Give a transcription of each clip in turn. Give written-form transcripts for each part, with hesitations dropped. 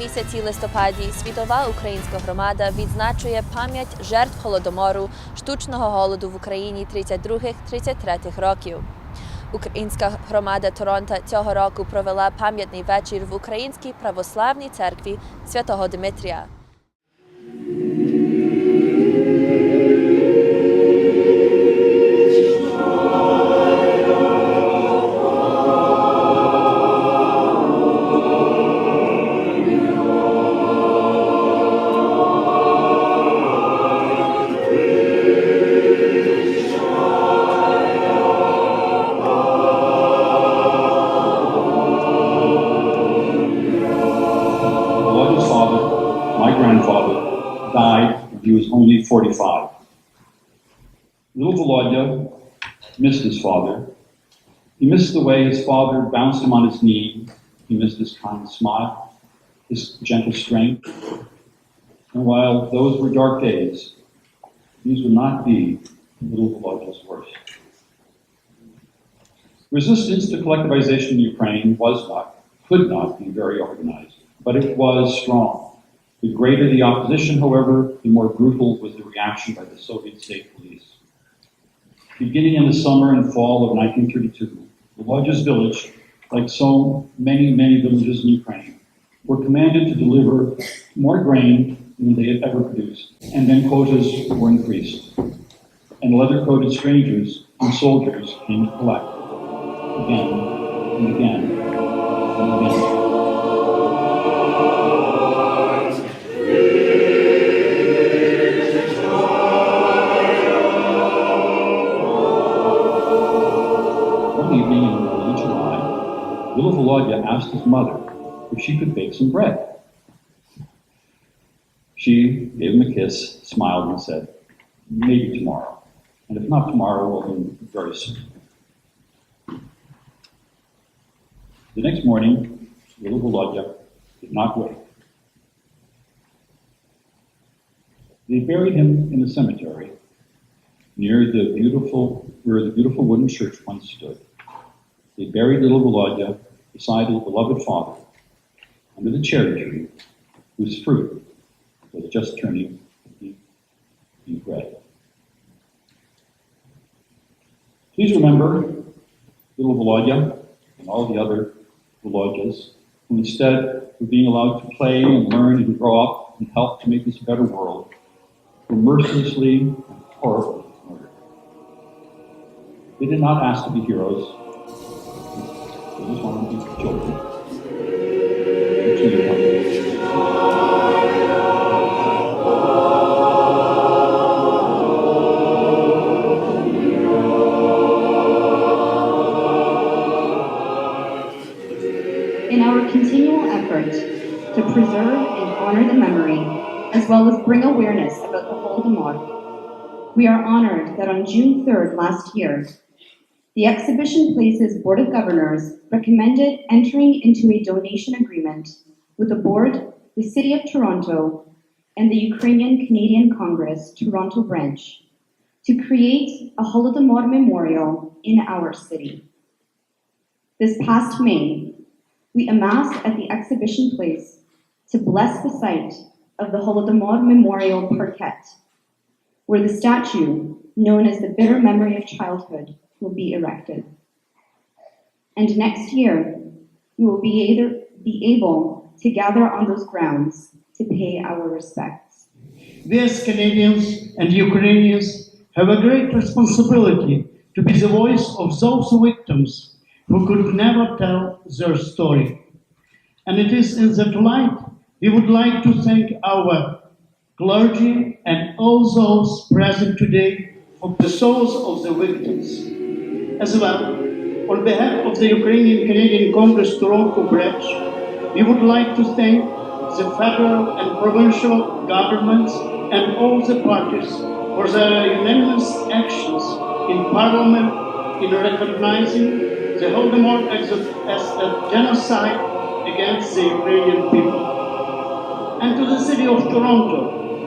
місяці листопаді світова українська громада відзначує пам'ять жертв Голодомору, штучного голоду в Україні 32-33 років. Українська громада Торонто цього року провела пам'ятний вечір в Українській православній церкві Святого Димитрія. Died when he was only 45. Little Volodya missed his father. He missed the way his father bounced him on his knee. He missed his kind smile, his gentle strength. And while those were dark days, these would not be little Volodya's worst. Resistance to collectivization in Ukraine could not be very organized, but it was strong. The greater the opposition, however, the more brutal was the reaction by the Soviet state police. Beginning in the summer and fall of 1932, Volodya's village, like so many villages in Ukraine, were commanded to deliver more grain than they had ever produced, and then quotas were increased. And leather-coated strangers and soldiers came to collect, again and again and again. Little Volodya asked his mother if she could bake some bread. She gave him a kiss, smiled, and said, "Maybe tomorrow. And if not tomorrow, well, then very soon." The next morning, little Volodya did not wake. They buried him in the cemetery near where the beautiful wooden church once stood. They buried little Volodya beside his beloved father, under the cherry tree, whose fruit was just turning deep red. Please remember little Volodya and all the other Volodyas who, instead of being allowed to play and learn and grow up and help to make this a better world, were mercilessly and horribly murdered. They did not ask to be heroes. They just wanted to be children. In our continual effort to preserve and honor the memory, as well as bring awareness about the Holodomor, we are honored that on June 3rd last year, the Exhibition Places Board of Governors recommended entering into a donation agreement with the Board, the City of Toronto, and the Ukrainian-Canadian Congress Toronto branch to create a Holodomor memorial in our city. This past May, we amassed at the Exhibition Place to bless the site of the Holodomor Memorial Parquet, where the statue, known as the Bitter Memory of Childhood, will be erected. And next year, we will be able to gather on those grounds to pay our respects. We as Canadians and Ukrainians have a great responsibility to be the voice of those victims who could never tell their story. And it is in that light we would like to thank our clergy and all those present today for the souls of the victims. As well, on behalf of the Ukrainian-Canadian Congress Toronto branch, we would like to thank the federal and provincial governments and all the parties for their unanimous actions in Parliament in recognizing the Holodomor as a genocide against the Ukrainian people. And to the City of Toronto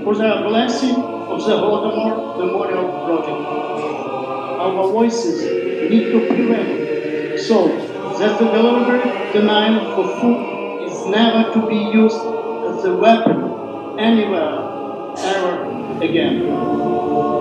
for their blessing of the Holodomor Memorial Project. Our voices need to prevail so that the deliberate denial of food is never to be used the weapon anywhere, ever again.